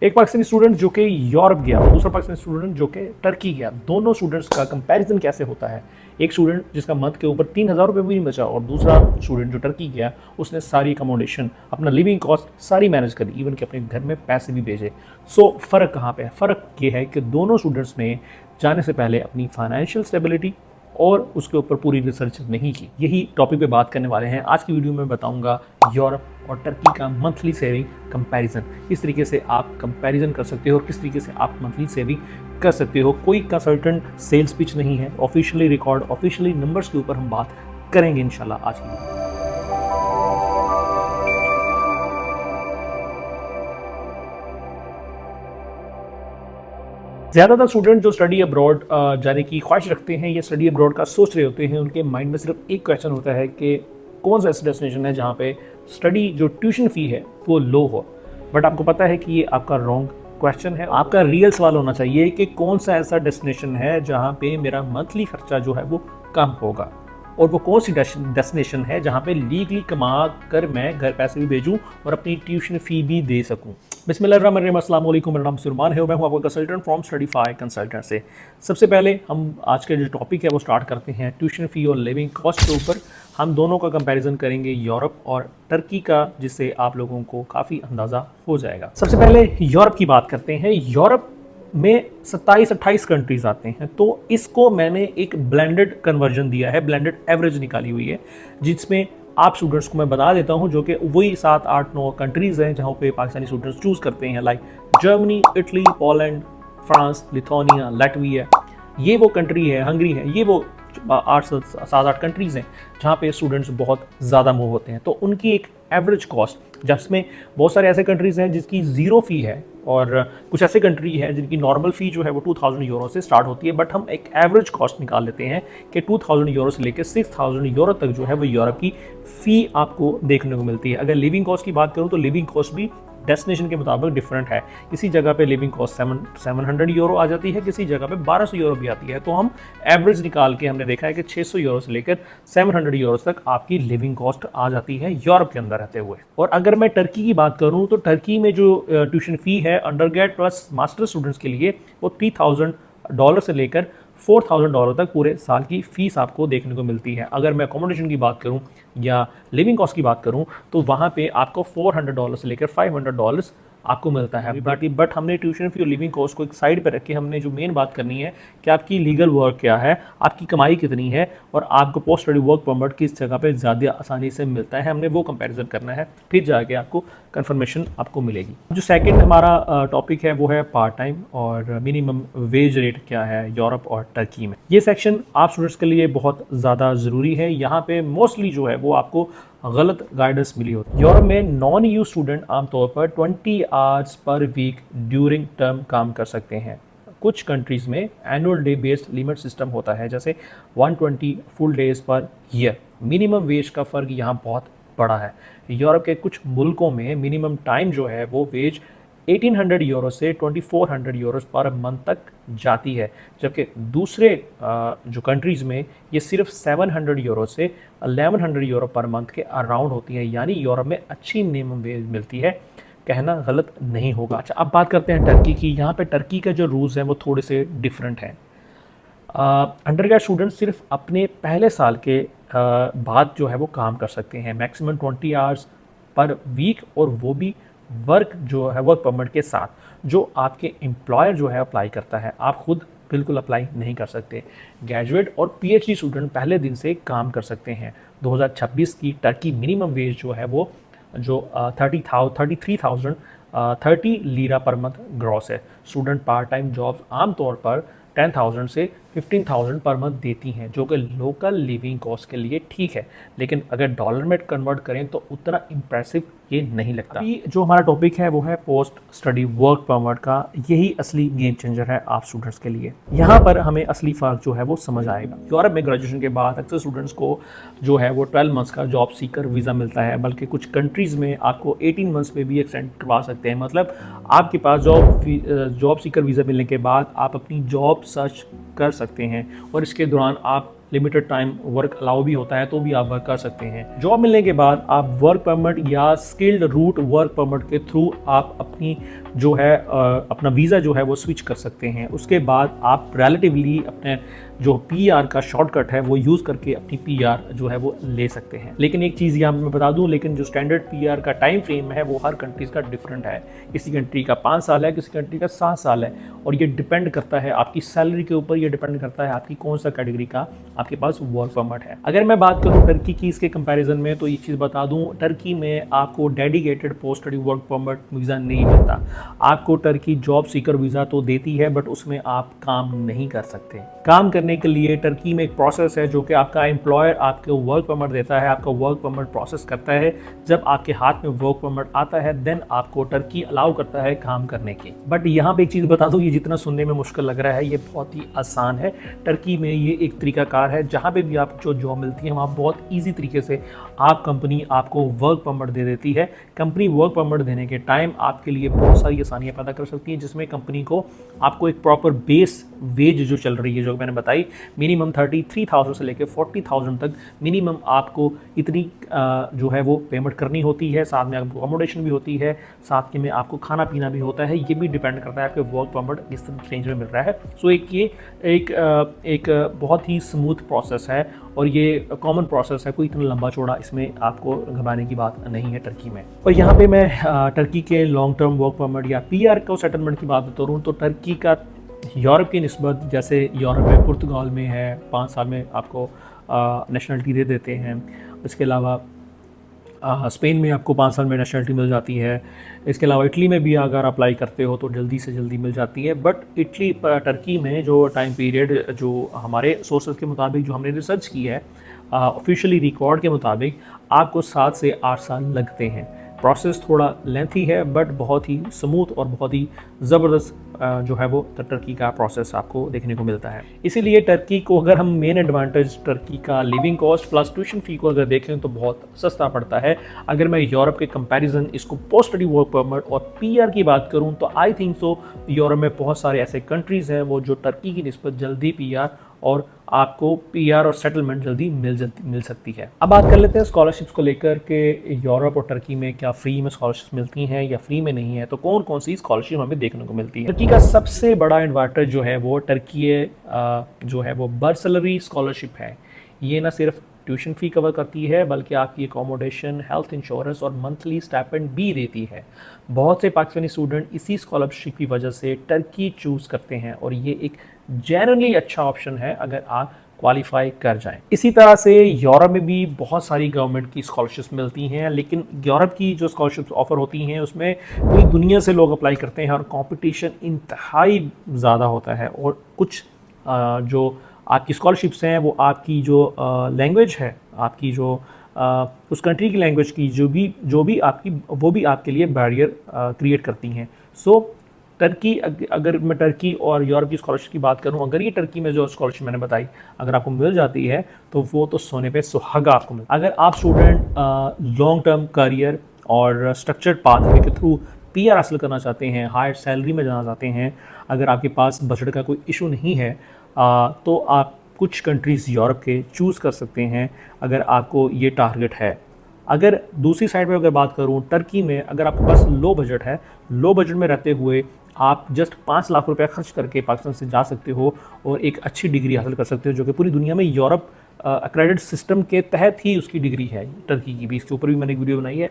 एक पाकिस्तानी स्टूडेंट जो कि यूरोप गया और दूसरा पाकिस्तानी स्टूडेंट जो कि टर्की गया, दोनों स्टूडेंट्स का कंपैरिजन कैसे होता है। एक स्टूडेंट जिसका मंथ के ऊपर 3,000 रुपये भी नहीं बचा और दूसरा स्टूडेंट जो टर्की गया उसने सारी अकोमोडेशन, अपना लिविंग कॉस्ट सारी मैनेज करी, इवन कि अपने घर में पैसे भी भेजे। सो फ़र्क कहाँ पे है? फ़र्क ये है कि दोनों स्टूडेंट्स ने जाने से पहले अपनी फाइनेंशियल स्टेबिलिटी और उसके ऊपर पूरी रिसर्च नहीं की। यही टॉपिक पे बात करने वाले हैं। आज की वीडियो में बताऊंगा यूरोप और टर्की का मंथली सेविंग कंपैरिजन, किस तरीके से आप कंपैरिजन कर सकते हो और किस तरीके से आप मंथली सेविंग कर सकते हो। कोई कंसल्टेंट सेल्स पिच नहीं है, ऑफिशियली रिकॉर्ड, ऑफिशियली नंबर्स के ऊपर हम बात करेंगे इंशाल्लाह आज की वीडियो। ज़्यादातर स्टूडेंट जो स्टडी अब्रॉड जाने की ख्वाहिश रखते हैं या स्टडी अब्रॉड का सोच रहे होते हैं, उनके माइंड में सिर्फ एक क्वेश्चन होता है कि कौन सा ऐसा डेस्टिनेशन है जहाँ पे स्टडी जो ट्यूशन फ़ी है वो लो हो। बट आपको पता है कि ये आपका रॉन्ग क्वेश्चन है। आपका रियल सवाल होना चाहिए कि कौन सा ऐसा डेस्टिनेशन है जहाँ पे मेरा मंथली खर्चा जो है वो कम होगा, और वो कौन सी डेस्टिनेशन है जहाँ पे लीगली कमा कर मैं घर पैसे भी भेजूँ और अपनी ट्यूशन फ़ी भी दे सकूँ। बिस्मिल्लाहिर्रहमानिर्रहीम, अस्सलाम वालेकुम, मेरा नाम सुरमान है और मैं हूँ आपका कंसल्टेंट फ्रॉम स्टडीफाई कंसल्टेंट से। सबसे पहले हम आज के जो टॉपिक है वो स्टार्ट करते हैं ट्यूशन फ़ी और लिविंग कॉस्ट के ऊपर। हम दोनों का कंपैरिजन करेंगे यूरोप और टर्की का, जिससे आप लोगों को काफ़ी अंदाज़ा हो जाएगा। सबसे पहले यूरोप की बात करते हैं। यूरोप में 27-28 कंट्रीज़ आते हैं, तो इसको मैंने एक ब्लेंडेड कन्वर्जन दिया है, ब्लेंडेड एवरेज निकाली हुई है, जिसमें आप स्टूडेंट्स को मैं बता देता हूं जो कि वही 7-8-9 कंट्रीज़ हैं जहां पे पाकिस्तानी स्टूडेंट्स चूज़ करते हैं, like Germany, Italy, Poland, France, Lithuania, Latvia. ये वो कंट्री है, हंगरी है, ये वो 7-8 कंट्रीज़ हैं जहाँ पे स्टूडेंट्स बहुत ज़्यादा मूव होते हैं। तो उनकी एक एवरेज कॉस्ट, जिसमें बहुत सारे ऐसे कंट्रीज़ हैं जिसकी ज़ीरो फ़ी है और कुछ ऐसे कंट्री है जिनकी नॉर्मल फ़ी जो है वो 2000 यूरो से स्टार्ट होती है। बट हम एक एवरेज कॉस्ट निकाल लेते हैं कि 2000 यूरो से लेकर 6000 यूरो तक जो है वो यूरोप की फ़ी आपको देखने को मिलती है। अगर लिविंग कॉस्ट की बात करूँ तो लिविंग कॉस्ट भी डेस्टिनेशन के मुताबिक डिफरेंट है। किसी जगह पे लिविंग कॉस्ट 700 यूरो आ जाती है, किसी जगह पे 1200 यूरो भी आती है। तो हम एवरेज निकाल के हमने देखा है कि 600 यूरो से लेकर 700 यूरो तक आपकी लिविंग कॉस्ट आ जाती है यूरोप के अंदर रहते हुए। और अगर मैं टर्की की बात करूं तो टर्की में जो ट्यूशन फ़ी है अंडरग्रेड प्लस मास्टर स्टूडेंट्स के लिए वो $3000 से लेकर $4000 तक पूरे साल की फ़ीस आपको देखने को मिलती है। अगर मैं अकोमोडेशन की बात करूं या लिविंग कॉस्ट की बात करूं तो वहाँ पे आपको $400 से लेकर $500 आपको मिलता है। बट हमने ट्यूशन फ़ी और लिविंग कॉस्ट को एक साइड पे रख के हमने जो मेन बात करनी है कि आपकी लीगल वर्क क्या है, आपकी कमाई कितनी है और आपको पोस्ट स्टडी वर्क परमिट किस जगह पे ज़्यादा आसानी से मिलता है, हमने वो कंपैरिजन करना है। फिर जाके आपको कंफर्मेशन आपको मिलेगी। जो सेकंड हमारा टॉपिक है वो है पार्ट टाइम और मिनिमम वेज रेट क्या है यूरोप और टर्की में। ये सेक्शन आप स्टूडेंट्स के लिए बहुत ज़्यादा ज़रूरी है। यहाँ पे मोस्टली जो है वो आपको गलत गाइडेंस मिली होती है। यूरोप में नॉन यू स्टूडेंट आमतौर पर 20 hours per week during term काम कर सकते हैं। कुछ कंट्रीज़ में annual day based limit system होता है, जैसे 120 full days per year. Minimum wage का फ़र्क यहाँ बहुत बड़ा है। यूरोप के कुछ मुल्कों में मिनिमम टाइम जो है वो वेज 1800 यूरो से 2400 यूरो पर मंथ तक जाती है, जबकि दूसरे जो कंट्रीज़ में ये सिर्फ 700 यूरो से 1100 यूरो पर मंथ के अराउंड होती है। यानी यूरोप में अच्छी मिनिमम वेज मिलती है, कहना गलत नहीं होगा। अच्छा, अब बात करते हैं टर्की की। यहाँ पे टर्की का जो रूल्स हैं वो थोड़े से डिफरेंट हैं। अंडरग्रेड स्टूडेंट सिर्फ अपने पहले साल के बाद जो है वो काम कर सकते हैं, मैक्सिमम 20 आवर्स पर वीक, और वो भी वर्क जो है वर्क परमिट के साथ जो आपके एम्प्लॉयर जो है अप्लाई करता है। आप खुद बिल्कुल अप्लाई नहीं कर सकते। ग्रेजुएट और पीएचडी स्टूडेंट पहले दिन से काम कर सकते हैं। 2026 की टर्की मिनिमम वेज जो है वो जो 33,030 लीरा पर मंथ ग्रॉस है। स्टूडेंट पार्ट टाइम जॉब्स आमतौर पर 10,000 से 15,000 पर मंथ देती हैं, जो कि लोकल लिविंग कॉस्ट के लिए ठीक है, लेकिन अगर डॉलर में कन्वर्ट करें तो उतना इम्प्रेसिव ये नहीं लगता। अभी जो हमारा टॉपिक है वो है पोस्ट स्टडी वर्क परमिट का। यही असली गेम चेंजर है आप स्टूडेंट्स के लिए। यहाँ पर हमें असली फ़र्क जो है वो समझ आएगा। यूरोप में ग्रेजुएशन के बाद अक्सर स्टूडेंट्स को जो है वो 12 मंथ्स का जॉब सीकर वीज़ा मिलता है, बल्कि कुछ कंट्रीज़ में आपको 18 मंथ्स में भी एक्सटेंड करवा सकते हैं। मतलब आपके पास जॉब सीकर वीज़ा मिलने के बाद आप अपनी जॉब सर्च कर सकते हैं और इसके दौरान आप लिमिटेड टाइम वर्क अलाउ भी होता है तो भी आप वर्क कर सकते हैं। जॉब मिलने के बाद आप वर्क परमिट या स्किल्ड रूट वर्क परमिट के थ्रू आप अपनी जो है अपना वीज़ा जो है वो स्विच कर सकते हैं। उसके बाद आप रिलेटिवली अपने जो पीआर का शॉर्टकट है वो यूज़ करके अपनी पीआर जो है वो ले सकते हैं। लेकिन एक चीज़ यहाँ मैं बता दूँ, लेकिन जो स्टैंडर्ड पीआर का टाइम फ्रेम है वो हर कंट्रीज़ का डिफरेंट है। किसी कंट्री का 5 साल है, किसी कंट्री का 7 साल है, और ये डिपेंड करता है आपकी सैलरी के ऊपर, ये डिपेंड करता है आपकी कौन सा कैटेगरी का आपके पास वर्क परमिट है। अगर मैं बात करूँ टर्की की इसके कंपैरिजन में, तो ये चीज़ बता दूँ, टर्की में आपको dedicated post study work permit visa नहीं मिलता। आपको टर्की जॉब सीकर वीज़ा तो देती है, बट उसमें आप काम नहीं कर सकते। काम करने के लिए टर्की में एक प्रोसेस है जो कि आपका एम्प्लॉयर आपको वर्क परमिट देता है, आपका वर्क परमिट प्रोसेस करता है। जब आपके हाथ में वर्क परमिट आता है देन आपको टर्की अलाउ करता है काम करने की। बट यहाँ पे एक चीज़ बता दूँ, ये जितना सुनने में मुश्किल लग रहा है ये बहुत ही आसान है। टर्की में ये एक तरीकाकार है, जहाँ पे भी आपको जॉब मिलती है वहाँ बहुत ईजी तरीके से कंपनी आपको वर्क परमिट दे देती है। कंपनी वर्क परमिट देने के टाइम आपके लिए बहुत सारी आसानियाँ पैदा कर सकती है, जिसमें कंपनी को आपको एक प्रॉपर बेस वेज जो चल रही है, जो मैंने बताई, मिनिमम 33,000 से लेकर 40,000 तक मिनिमम आपको इतनी जो है वो पेमेंट करनी होती है। साथ में आपको अकोमोडेशन भी होती है, साथ में आपको खाना पीना भी होता है। ये भी डिपेंड करता है आपके वर्क परमिट किस रेंज में मिल रहा है। सो एक बहुत ही स्मूथ प्रोसेस है और ये कॉमन प्रोसेस है, कोई इतना लंबा चौड़ा इसमें आपको घबराने की बात नहीं है टर्की में। और यहाँ पे मैं टर्की के लॉन्ग टर्म वर्क परमिट या पीआर को सेटलमेंट की बात करूँ तो टर्की का यूरोप की निस्बत, जैसे यूरोप में पुर्तगाल में है 5 साल में आपको नेशनलिटी दे देते हैं। इसके अलावा स्पेन में आपको 5 साल में नेशनलिटी मिल जाती है। इसके अलावा इटली में भी अगर अप्लाई करते हो तो जल्दी से जल्दी मिल जाती है। बट टर्की में जो टाइम पीरियड जो हमारे सोर्सेज के मुताबिक जो हमने रिसर्च की है, ऑफिशियली रिकॉर्ड के मुताबिक आपको 7 से 8 साल लगते हैं। प्रोसेस थोड़ा लेंथी है बट बहुत ही स्मूथ और बहुत ही ज़बरदस्त जो है वो टर्की का प्रोसेस आपको देखने को मिलता है। इसीलिए टर्की को अगर हम मेन एडवांटेज टर्की का living cost plus tuition fee को अगर देखें तो बहुत सस्ता पड़ता है। अगर मैं यूरोप के कंपैरिजन इसको पोस्ट स्टडी वर्क परमिट और पीआर की बात करूं तो आई थिंक सो यूरोप में बहुत सारे ऐसे कंट्रीज़ हैं वो जो टर्की की निस्बत जल्दी पीआर और आपको पीआर और सेटलमेंट जल्दी मिल सकती है। अब बात कर लेते हैं स्कॉलरशिप्स को लेकर के यूरोप और टर्की में क्या फ्री में स्कॉलरशिप मिलती हैं या फ्री में नहीं है, तो कौन कौन सी स्कॉलरशिप हमें देखने को मिलती है। टर्की का सबसे बड़ा एडवांटेज जो है वो टर्की जो है वो बर्सलरी स्कॉलरशिप है। ये ना सिर्फ ट्यूशन फ़ी कवर करती है बल्कि आपकी अकोमोडेशन, हेल्थ इंश्योरेंस और मंथली स्टाइपेंड भी देती है। बहुत से पाकिस्तानी स्टूडेंट इसी स्कॉलरशिप की वजह से टर्की चूज़ करते हैं और ये एक जेन्युइनली अच्छा ऑप्शन है अगर आप क्वालिफाई कर जाएं। इसी तरह से यूरोप में भी बहुत सारी गवर्नमेंट की स्कॉलरशिप्स मिलती हैं, लेकिन यूरोप की जो स्कॉलरशिप्स ऑफर होती हैं उसमें पूरी दुनिया से लोग अप्लाई करते हैं और कंपटीशन इंतहाई ज़्यादा होता है। और कुछ जो आपकी स्कॉलरशिप्स हैं वो आपकी जो लैंग्वेज है, आपकी जो उस कंट्री की लैंग्वेज की जो भी आपकी वो भी आपके लिए बैरियर क्रिएट करती हैं। सो टर्की, अगर मैं टर्की और यूरोप की स्कॉलरशिप की बात करूं, अगर ये टर्की में जो स्कॉलरशिप मैंने बताई अगर आपको मिल जाती है तो वो तो सोने पे सुहागा आपको मिल। अगर आप स्टूडेंट लॉन्ग टर्म करियर और स्ट्रक्चर्ड पाथवे के थ्रू पीआर हासिल करना चाहते हैं, हायर सैलरी में जाना चाहते हैं, अगर आपके पास बजट का कोई इशू नहीं है तो आप कुछ कंट्रीज़ यूरोप के चूज़ कर सकते हैं अगर आपको ये टारगेट है। अगर दूसरी साइड पे अगर बात करूँ टर्की में, अगर आपके पास लो बजट है, लो बजट में रहते हुए आप जस्ट 5 लाख रुपया खर्च करके पाकिस्तान से जा सकते हो और एक अच्छी डिग्री हासिल कर सकते हो, जो कि पूरी दुनिया में यूरोप अक्रेडिट सिस्टम के तहत ही उसकी डिग्री है। टर्की की भी, इसके ऊपर भी मैंने एक वीडियो बनाई है,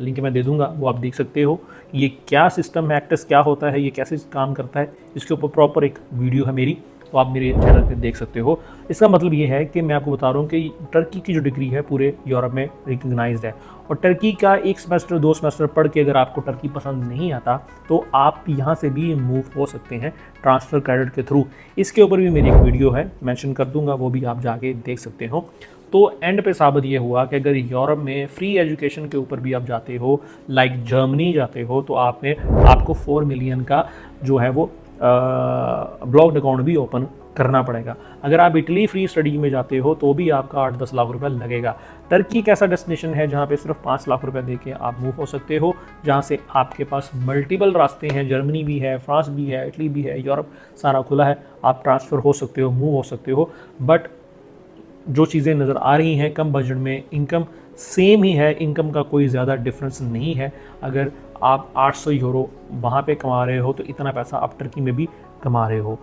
लिंक मैं दे दूंगा, वो आप देख सकते हो। ये क्या सिस्टम है, एक्टेस क्या होता है, ये कैसे काम करता है, इसके ऊपर प्रॉपर एक वीडियो है मेरी, तो आप मेरे चैनल पे देख सकते हो। इसका मतलब ये है कि मैं आपको बता रहा हूँ कि टर्की की जो डिग्री है पूरे यूरोप में रिकग्नाइज्ड है। और टर्की का 1 सेमेस्टर 2 सेमेस्टर पढ़ के अगर आपको टर्की पसंद नहीं आता तो आप यहाँ से भी मूव हो सकते हैं ट्रांसफ़र क्रेडिट के थ्रू। इसके ऊपर भी मेरी एक वीडियो है, मेंशन कर दूंगा, वो भी आप जाके देख सकते हो। तो एंड पे साबित ये हुआ कि अगर यूरोप में फ्री एजुकेशन के ऊपर भी आप जाते हो, लाइक जर्मनी जाते हो, तो आपको 4 मिलियन का जो है वो ब्लॉक्ड अकाउंट भी ओपन करना पड़ेगा। अगर आप इटली फ्री स्टडी में जाते हो तो भी आपका 8-10 लाख रुपए लगेगा। टर्की एक ऐसा डेस्टिनेशन है जहाँ पे सिर्फ 5 लाख रुपए दे के आप मूव हो सकते हो, जहाँ से आपके पास मल्टीपल रास्ते हैं। जर्मनी भी है, फ्रांस भी है, इटली भी है, यूरोप सारा खुला है, आप ट्रांसफ़र हो सकते हो, मूव हो सकते हो। बट जो चीज़ें नज़र आ रही हैं कम बजट में, इनकम सेम ही है, इनकम का कोई ज़्यादा डिफरेंस नहीं है। अगर आप 800 यूरो वहाँ पे कमा रहे हो तो इतना पैसा आप टर्की में भी कमा रहे हो।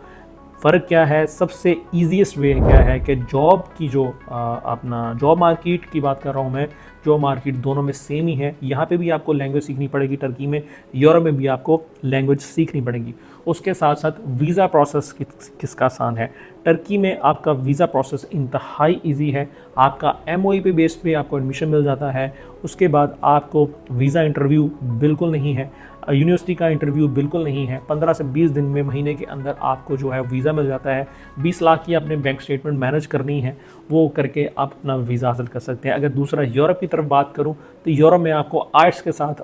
फ़र्क क्या है, सबसे ईजीएस्ट वे क्या है कि जॉब की जो अपना जॉब मार्केट की बात कर रहा हूँ मैं, जॉब मार्केट दोनों में सेम ही है। यहाँ पे भी आपको लैंग्वेज सीखनी पड़ेगी टर्की में, यूरोप में भी आपको लैंग्वेज सीखनी पड़ेगी। उसके साथ साथ वीज़ा प्रोसेस किसका आसान है, टर्की में आपका वीज़ा प्रोसेस इंतहाई इजी है। आपका MOE पे बेस पे आपको एडमिशन मिल जाता है। उसके बाद आपको वीज़ा इंटरव्यू बिल्कुल नहीं है, यूनिवर्सिटी का इंटरव्यू बिल्कुल नहीं है। 15 से 20 दिन में, महीने के अंदर आपको जो है वीज़ा मिल जाता है। 20 लाख की अपने बैंक स्टेटमेंट मैनेज करनी है, वो करके आप अपना वीज़ा हासिल कर सकते हैं। अगर दूसरा यूरोप की तरफ बात करूं तो यूरोप में आपको आर्ट्स के साथ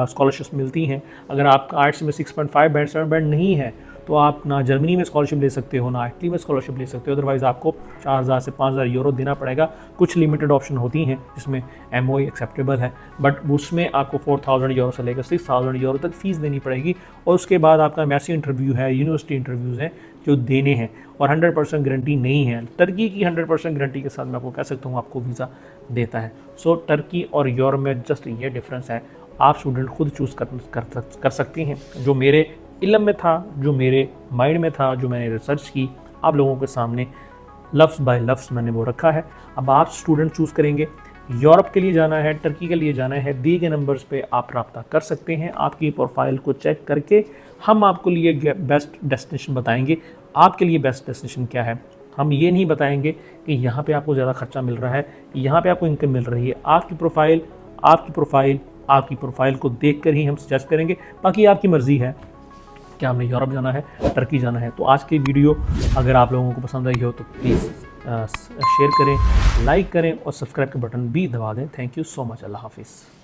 स्कॉलरशिप्स मिलती हैं। अगर आपका आर्ट्स में 6.5 बैंड 7 बैंड नहीं है तो आप ना जर्मनी में स्कॉलरशिप ले सकते हो, ना इटली में स्कॉलरशिप ले सकते हो। अदरवाइज़ आपको 4000 से 5000 यूरो देना पड़ेगा। कुछ लिमिटेड ऑप्शन होती हैं जिसमें MOE एक्सेप्टेबल है, बट उसमें आपको 4000 यूरो से लेकर 6000 यूरो तक फ़ीस देनी पड़ेगी। और उसके बाद आपका एम्बेसी इंटरव्यू है, यूनिवर्सिटी इंटरव्यूज़ हैं जो देने हैं, और 100% गारंटी नहीं है। टर्की की 100% गारंटी के साथ मैं आपको कह सकता हूँ आपको वीज़ा देता है। सो टर्की और यूरोप में जस्ट ये डिफरेंस है। आप स्टूडेंट खुद चूज़ कर सकते हैं। जो मेरे इल्म में था, जो मेरे माइंड में था, जो मैंने रिसर्च की, आप लोगों के सामने लफ्ज़ बाय लफ्ज़ मैंने वो रखा है। अब आप स्टूडेंट चूज़ करेंगे, यूरोप के लिए जाना है, टर्की के लिए जाना है, दिए गए नंबर्स पे आप रब्ता कर सकते हैं। आपकी प्रोफाइल को चेक करके हम आपको लिए बेस्ट डेस्टिनेशन बताएंगे। आपके लिए बेस्ट डेस्टिनेशन क्या है, हम ये नहीं बताएंगे कि यहाँ पे आपको ज़्यादा खर्चा मिल रहा है, यहाँ पे आपको इनकम मिल रही है। आपकी प्रोफाइल को देख कर ही हम सजेस्ट करेंगे। बाकी आपकी मर्ज़ी है क्या हमने यूरोप जाना है, टर्की जाना है। तो आज की वीडियो अगर आप लोगों को पसंद आई हो तो प्लीज़ शेयर करें, लाइक करें और सब्सक्राइब का बटन भी दबा दें। Thank you so much. अल्लाह हाफिज़।